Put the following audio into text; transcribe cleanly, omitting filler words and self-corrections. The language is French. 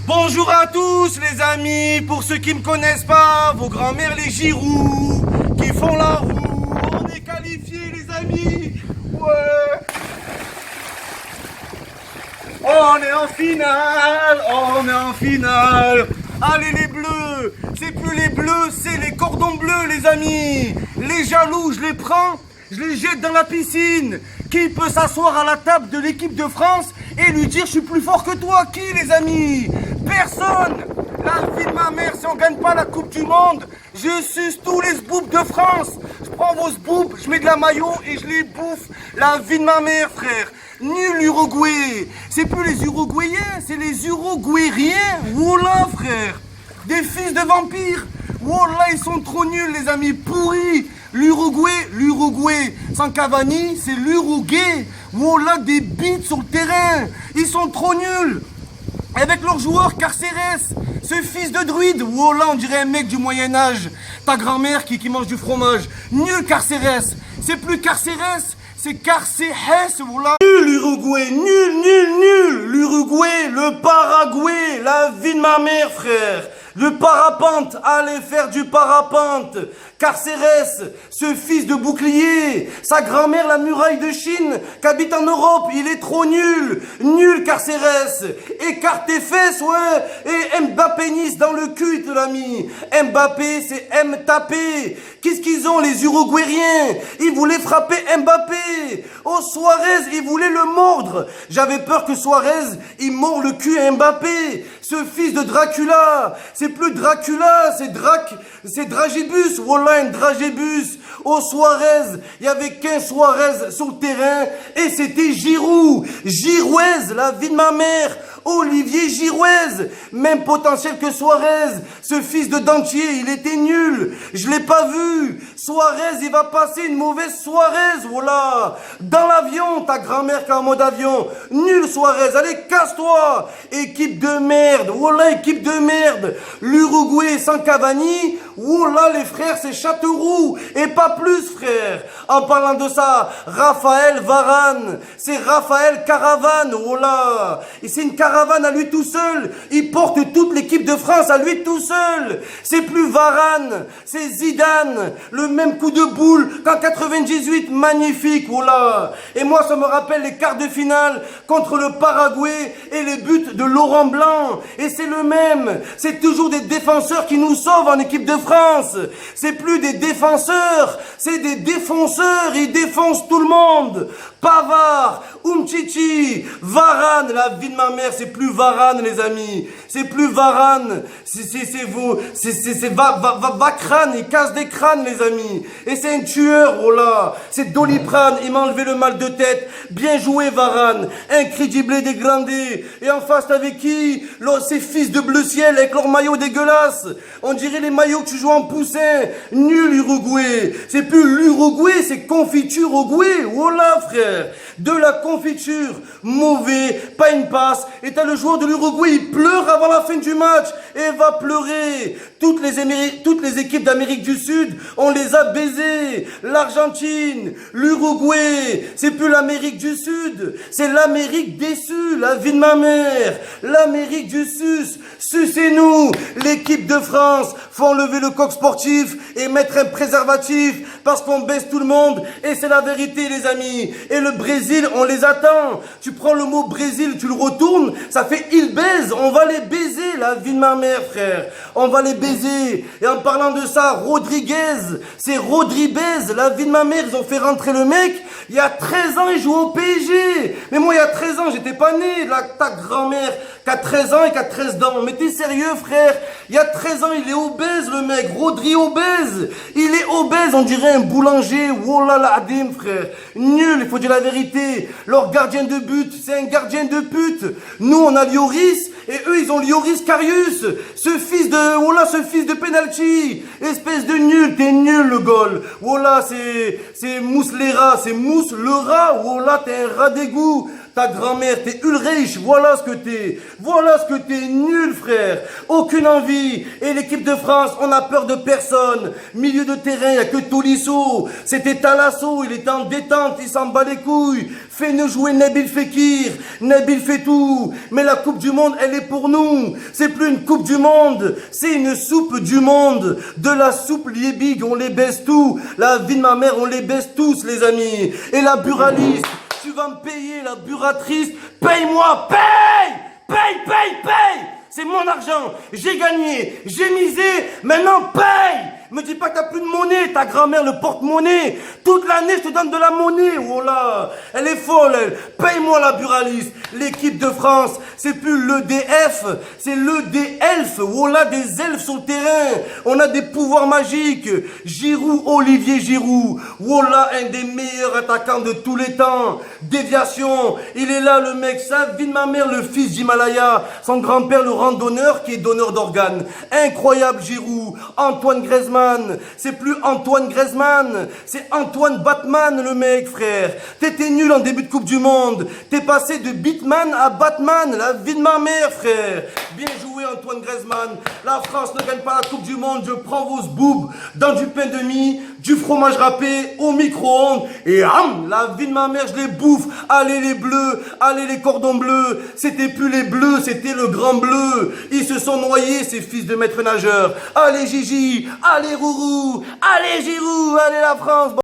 Bonjour à tous les amis, pour ceux qui me connaissent pas, vos grands-mères les Giroud, qui font la roue, on est qualifiés les amis, ouais. On est en finale, on est en finale. Allez les bleus, c'est plus les bleus, c'est les cordons bleus les amis. Les jaloux, je les prends, je les jette dans la piscine. Qui peut s'asseoir à la table de l'équipe de France et lui dire je suis plus fort que toi? Qui les amis? Personne. La vie de ma mère, si on gagne pas la Coupe du Monde, je suce tous les sboops de France. Je prends vos sboops, je mets de la maillot et je les bouffe. La vie de ma mère, frère. Nul Uruguay. C'est plus les Uruguayens, c'est les Uruguayriens. Voilà, frère. Des fils de vampires. Wallah, ils sont trop nuls, les amis, pourris. L'Uruguay, sans Cavani, c'est l'Uruguay. Wallah, des bites sur le terrain. Ils sont trop nuls. Avec leur joueur Carceres, ce fils de druide. Wallah, on dirait un mec du Moyen-Âge. Ta grand-mère qui mange du fromage. Nul Carceres. C'est plus Carceres, c'est Carceres, voilà. Nul l'Uruguay, nul. L'Uruguay, le Paraguay, la vie de ma mère, frère. Le parapente, allez faire du parapente. Carceres, ce fils de bouclier. Sa grand-mère, la muraille de Chine, qu'habite en Europe, il est trop nul. Nul Carceres. Écarte tes fesses, ouais. Et Mbappé Nice dans le cul, te l'a mis. Mbappé, c'est M tapé. Qu'est-ce qu'ils ont, les Uruguayriens? Ils voulaient frapper Mbappé. Oh, Suarez, ils voulaient le mordre. J'avais peur que Suarez, il mord le cul à Mbappé. Ce fils de Dracula. C'est plus Dracula, c'est Dragibus. Wallah, un Dragibus. Oh, Suarez, il y avait qu'un Suarez sur le terrain et c'était Giroud. Girouez, la vie de ma mère. Olivier Girouez, même potentiel que Suarez. Ce fils de dentier, il était nul. Je l'ai pas vu. Suarez, il va passer une mauvaise Suarez, voilà. Dans l'avion, ta grand-mère qui est en mode avion. Nul Suarez, allez, casse-toi. Équipe de merde, voilà, équipe de merde. L'Uruguay sans Cavani, voilà, les frères, c'est Châteauroux. Et pas plus, frère. En parlant de ça, Raphaël Varane, c'est Raphaël Caravane, voilà. Et c'est une caravane à lui tout seul. Il porte toute l'équipe de France à lui tout seul. C'est plus Varane, c'est Zidane. Le même coup de boule qu'en 98. Magnifique, voilà. Et moi, ça me rappelle les quarts de finale contre le Paraguay et les buts de Laurent Blanc. Et c'est le même. C'est toujours des défenseurs qui nous sauvent en équipe de France. C'est plus des défenseurs, c'est des défonceurs. Ils défoncent tout le monde. Pavard, Umtiti, Varane, la vie de ma mère, c'est plus Varane, les amis. C'est plus Varane. C'est vous. C'est Vacrane. Il casse des crânes, les amis. Et c'est un tueur, oh là. C'est Doliprane. Il m'a enlevé le mal de tête. Bien joué, Varane. Incrédible dégradé. Et en face, avec qui? Ces fils de bleu ciel avec leurs maillots dégueulasses. On dirait les maillots que tu joues en poussin. Nul Uruguay. C'est plus l'Uruguay, c'est confiture Uruguay. Oh là, frère. De la confiture. Mauvais. Pas une passe. Et t'as le joueur de l'Uruguay, il pleure avant la fin du match. Et va pleurer. Toutes les équipes d'Amérique du Sud, on les a baisées. L'Argentine, l'Uruguay, c'est plus l'Amérique du Sud, c'est l'Amérique déçue, la vie de ma mère. L'Amérique du Sud, sucez-nous. L'équipe de France, faut enlever le coq sportif et mettre un préservatif parce qu'on baisse tout le monde. Et c'est la vérité, les amis. Et le Brésil, on les attend. Tu prends le mot Brésil, tu le retournes, ça fait il baise. On va les baiser, la vie de ma mère, frère. On va les baiser. Et en parlant de ça, Rodriguez, c'est Rodriguez, la vie de ma mère. Ils ont fait rentrer le mec. Il y a 13 ans, il joue au PSG. Mais moi, il y a 13 ans, j'étais pas né. Là, ta grand-mère qui a 13 ans et qui a 13 dents. Mais t'es sérieux, frère? Il y a 13 ans, il est obèse, le mec. Rodri obèse. Il est obèse, on dirait un boulanger. Wallah la adim, frère. Nul, il faut dire la vérité. Leur gardien de but, c'est un gardien de pute. Nous, on a Lloris. Et eux, ils ont Lloris Karius. Ce fils de penalty. Espèce de nul. T'es nul, le goal. Wallah, c'est Mouslera. C'est Mousse le rat. Wallah, t'es un rat d'égout. Ta grand-mère, t'es Ulrich, voilà ce que t'es. Voilà ce que t'es, nul frère. Aucune envie. Et l'équipe de France, on a peur de personne. Milieu de terrain, y a que Tolisso. C'était Talasso, il était en détente, il s'en bat les couilles. Fais-nous jouer Nabil Fekir. Nabil fait tout. Mais la Coupe du Monde, elle est pour nous. C'est plus une Coupe du Monde, c'est une soupe du monde. De la soupe liébig, on les baisse tous. La vie de ma mère, on les baisse tous, les amis. Et la buraliste, tu vas me payer, la buratrice. Paye-moi, paye! Paye, paye, paye! C'est mon argent, j'ai gagné, j'ai misé, maintenant paye! Me dis pas que t'as plus de monnaie, ta grand-mère le porte-monnaie. Toute l'année, je te donne de la monnaie. Oh là, elle est folle, elle. Paye-moi la buraliste. L'équipe de France, c'est plus l'EDF, c'est l'EDF. Oh là, des elfes sur le terrain. On a des pouvoirs magiques. Giroud, Olivier Giroud. Oh là, un des meilleurs attaquants de tous les temps. Déviation, il est là le mec, ça vie de ma mère, le fils d'Himalaya. Son grand-père le randonneur qui est donneur d'organes. Incroyable Giroud. Antoine Griezmann. C'est plus Antoine Griezmann, c'est Antoine Batman le mec frère. T'étais nul en début de Coupe du Monde. T'es passé de Bitman à Batman, la vie de ma mère frère. Bien joué Antoine Griezmann. La France ne gagne pas la Coupe du Monde. Je prends vos zboubs dans du pain de mie, du fromage râpé au micro-ondes et la vie de ma mère je les bouffe. Allez les bleus, allez les cordons bleus. C'était plus les bleus, c'était le grand bleu. Ils se sont noyés ces fils de maître nageurs. Allez Gigi, allez Rourou, allez Giroud, allez la France.